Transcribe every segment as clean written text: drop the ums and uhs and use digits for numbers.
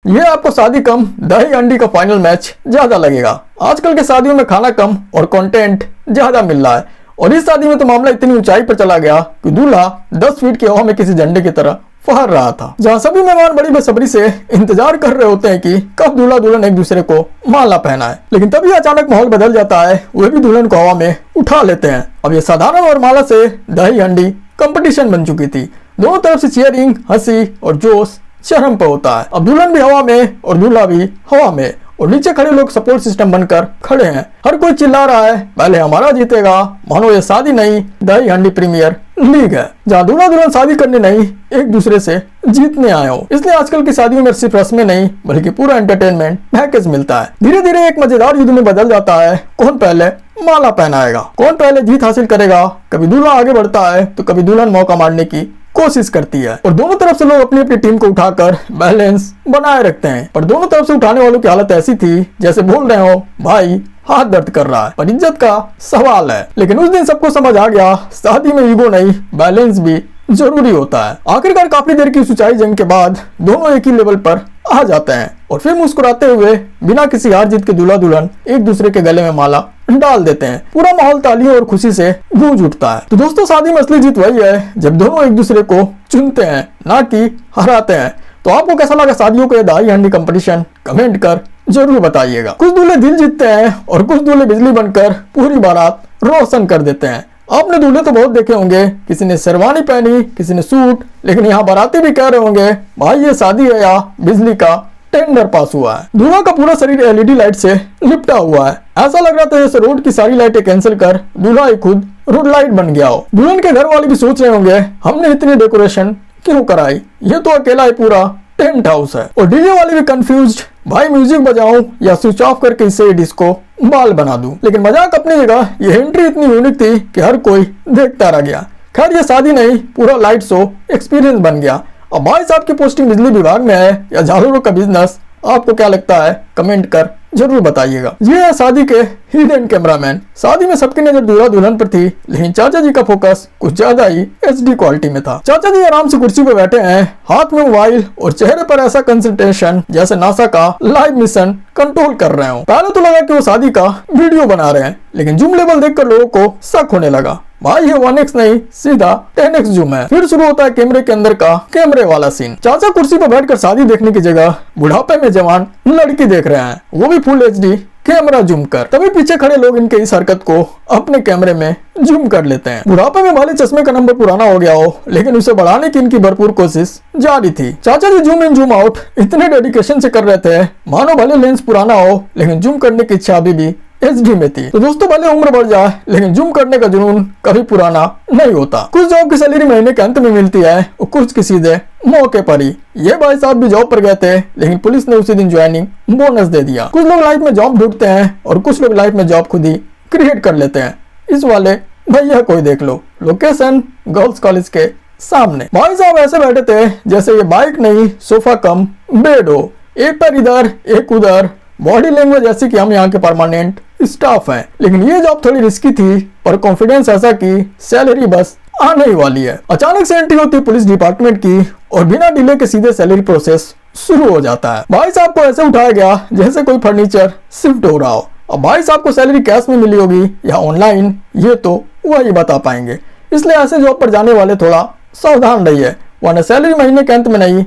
ये आपको शादी कम दही अंडी का फाइनल मैच ज्यादा लगेगा। आजकल के शादियों में खाना कम और कंटेंट ज्यादा मिल रहा है और इस शादी में तो मामला इतनी ऊंचाई पर चला गया कि दूल्हा 10 फीट की हवा में किसी झंडे की तरह फहर रहा था, जहां सभी मेहमान बड़ी बेसब्री से इंतजार कर रहे होते हैं कि कब दूल्हा दुल्हन एक दूसरे को माला पहनाए। लेकिन तभी अचानक माहौल बदल जाता है, वे भी दुल्हन को हवा में उठा लेते हैं। अब ये साधारण और माला से दही अंडी कंपटीशन बन चुकी थी। दोनों तरफ से चीयरिंग, हंसी और जोश चरम पर होता है। अब दुल्हन भी हवा में और दूल्हा भी हवा में और नीचे खड़े लोग सपोर्ट सिस्टम बनकर खड़े हैं। हर कोई चिल्ला रहा है पहले हमारा जीतेगा, मानो ये शादी नहीं दही हंडी प्रीमियर लीग है, जहाँ दूल्हा दुल्हन शादी करने नहीं एक दूसरे से जीतने आए हो। इसलिए आजकल की शादियों में सिर्फ रस्में नहीं बल्कि पूरा एंटरटेनमेंट पैकेज मिलता है। धीरे धीरे एक मजेदार युद्ध में बदल जाता है। कौन पहले माला पहनाएगा, कौन पहले जीत हासिल करेगा। कभी दूल्हा आगे बढ़ता है तो कभी दुल्हन मौका मारने की कोशिश करती है और दोनों तरफ से लोग अपनी अपनी टीम को उठाकर बैलेंस बनाए रखते हैं। पर दोनों तरफ से उठाने वालों की हालत ऐसी थी जैसे बोल रहे हो भाई हाथ दर्द कर रहा है, पर इज्जत का सवाल है। लेकिन उस दिन सबको समझ आ गया शादी में ईगो नहीं बैलेंस भी जरूरी होता है। आखिरकार काफी देर की ऊंचाई जंग के बाद दोनों एक ही लेवल पर आ जाते हैं और फिर मुस्कुराते हुए बिना किसी हार जीत के दूल्हा दुल्हन एक दूसरे के गले में माला डाल देते हैं। पूरा माहौल तालियों और खुशी से गूंज उठता है। तो दोस्तों, शादी में असली जीत वही है जब दोनों एक दूसरे को चुनते हैं, ना कि हराते हैं। तो आपको कैसा लगा शादियों के दही हंडी कंपटीशन, कमेंट कर जरूर बताइएगा। कुछ दूल्हे दिल जीतते हैं और कुछ दूल्हे बिजली बनकर पूरी बारात रोशन कर देते हैं। आपने दूल्हे तो बहुत देखे होंगे, किसी ने शेरवानी पहनी, किसी ने सूट, लेकिन यहाँ बाराती भी कह रहे होंगे भाई ये शादी है या बिजली का टेंडर पास हुआ है। दूल्हा का पूरा शरीर एलईडी लाइट से लिपटा हुआ है। ऐसा लग रहा था जैसे रोड की सारी लाइटें कैंसिल कर दूल्हा ही खुद रोड लाइट बन गया हो। दुल्हन के घर वाले भी सोच रहे होंगे हमने इतनी डेकोरेशन क्यों कराई, ये तो अकेला ही पूरा टेंट हाउस है। और डीजे वाले भी कंफ्यूज्ड, भाई म्यूजिक बजाऊं या स्विच ऑफ करके इसे डिस्को बाल बना दूं। लेकिन मजाक अपनी जगह, ये एंट्री इतनी यूनिक थी कि हर कोई देखता रह गया। खैर ये शादी नहीं पूरा लाइट शो एक्सपीरियंस बन गया। अब भाई साहब की पोस्टिंग बिजली विभाग में है या झालरों का बिजनेस, आपको क्या लगता है कमेंट कर जरूर बताइएगा। ये है शादी के हिडन कैमरामैन। शादी में सबकी नजर दूल्हा दुल्हन पर थी, लेकिन चाचा जी का फोकस कुछ ज्यादा ही एचडी क्वालिटी में था। चाचा जी आराम से कुर्सी पर बैठे हैं, हाथ में मोबाइल और चेहरे पर ऐसा कंसंट्रेशन जैसे नासा का लाइव मिशन कंट्रोल कर रहे हो। पहले तो लगा कि वो शादी का वीडियो बना रहे हैं, लेकिन जूम लेवल देखकर लोगों को शक होने लगा। भाई ये 1x नहीं सीधा 10x जूम है। फिर शुरू होता है कैमरे के अंदर का कैमरे वाला सीन। चाचा कुर्सी पर बैठकर शादी देखने की जगह बुढ़ापे में जवान लड़की देख रहे हैं, वो भी फुल एचडी कैमरा जूम कर। तभी पीछे खड़े लोग इनके इस हरकत को अपने कैमरे में जूम कर लेते हैं। बुढ़ापे में भले चश्मे का नंबर पुराना हो गया हो, लेकिन उसे बढ़ाने की इनकी भरपूर कोशिश जारी थी। चाचा जी जूम इन जूम आउट इतने डेडिकेशन से कर रहे थे मानो भले लेंस पुराना हो, लेकिन जूम करने की इच्छा अभी भी एचडी में थी। तो दोस्तों, भले उम्र बढ़ जाए लेकिन जूम करने का जुनून कभी पुराना नहीं होता। कुछ जॉब की सैलरी महीने के अंत में मिलती है और कुछ की सीधे मौके पर ही। ये भाई साहब भी जॉब पर गए थे, लेकिन पुलिस ने उसी दिन ज्वाइनिंग बोनस दे दिया। कुछ लोग लाइफ में जॉब ढूंढते हैं और कुछ लोग लाइफ में जॉब खुद ही क्रिएट कर लेते हैं। इस वाले भैया कोई देख लो, लोकेशन गर्ल्स कॉलेज के सामने। भाई साहब ऐसे बैठे थे जैसे ये बाइक नहीं सोफा कम बेड हो, एक पैर इधर एक उधर। बॉडी लैंग्वेज ऐसी कि हम यहाँ के परमानेंट स्टाफ हैं। लेकिन ये जॉब थोड़ी रिस्की थी, पर कॉन्फिडेंस ऐसा कि सैलरी बस आने ही वाली है। अचानक से एंट्री होती है पुलिस डिपार्टमेंट की और बिना डिले के सीधे सैलरी प्रोसेस शुरू हो जाता है। भाई साहब को ऐसे उठाया गया जैसे कोई फर्नीचर शिफ्ट हो रहा हो। अब भाई साहब को सैलरी कैश में मिली होगी या ऑनलाइन, ये तो वही बता पाएंगे। इसलिए ऐसे जॉब पर जाने वाले थोड़ा सावधान रहिए, वरना सैलरी महीने के अंत में नहीं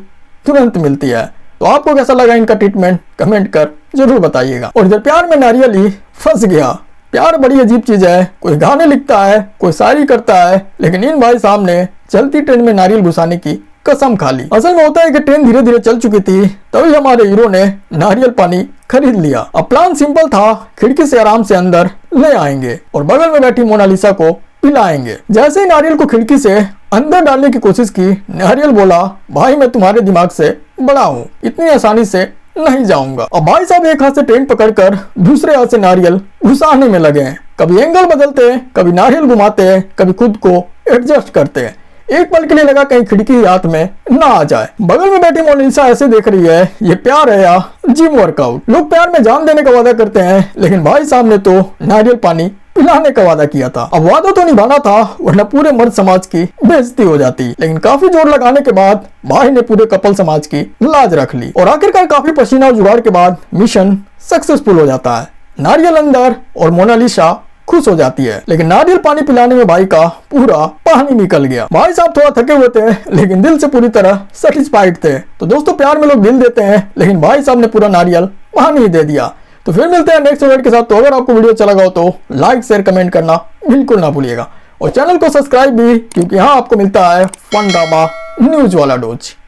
तुरंत मिलती है। तो आपको कैसा लगा इनका ट्रीटमेंट कमेंट कर जरूर बताइएगा। और इधर प्यार में नारियल ही फंस गया। प्यार बड़ी अजीब चीज है, कोई गाने लिखता है, कोई शायरी करता है, लेकिन इन भाई साहब ने चलती ट्रेन में नारियल घुसाने की कसम खा ली। असल में होता है कि ट्रेन धीरे धीरे चल चुकी थी, तभी हमारे हीरो ने नारियल पानी खरीद लिया। अब प्लान सिंपल था, खिड़की से आराम से अंदर ले आएंगे और बगल में बैठी मोनालिसा को पिलाएंगे। जैसे ही नारियल को खिड़की से अंदर डालने की कोशिश की, नारियल बोला भाई मैं तुम्हारे दिमाग से बड़ा हूँ, इतनी आसानी से नहीं जाऊंगा। अब भाई साहब एक हाथ से ट्रेन पकड़कर दूसरे हाथ से नारियल घुसाने में लगे हैं। कभी एंगल बदलते हैं, कभी नारियल घुमाते हैं, कभी खुद को एडजस्ट करते हैं। एक पल के लिए लगा कहीं खिड़की हाथ में ना आ जाए। बगल में बैठी मोनालिसा ऐसे देख रही है, ये प्यार है या जिम वर्कआउट। लोग प्यार में जान देने का वादा करते हैं, लेकिन भाई साहब ने तो नारियल पानी पिलाने का वादा किया था। अब वादा तो निभाना था वरना पूरे मर्द समाज की बेइज्जती हो जाती, लेकिन काफी जोर लगाने के बाद भाई ने पूरे कपल समाज की लाज रख ली और आखिरकार काफी पसीना और जुगाड़ के बाद मिशन सक्सेसफुल हो जाता है। नारियल अंदर और मोनालिसा खुश हो जाती है, लेकिन नारियल पानी पिलाने में भाई का पूरा पानी निकल गया। भाई साहब थोड़ा थके हुए थे लेकिन दिल से पूरी तरह सेटिस्फाइड थे। तो दोस्तों प्यार में लोग दिल देते हैं, लेकिन भाई साहब ने पूरा नारियल पानी दे दिया। तो फिर मिलते हैं नेक्स्ट वीडियो के साथ। तो अगर आपको वीडियो अच्छा लगा हो तो लाइक शेयर कमेंट करना बिल्कुल ना भूलिएगा और चैनल को सब्सक्राइब भी, क्योंकि यहाँ आपको मिलता है फन ड्रामा न्यूज वाला डोज।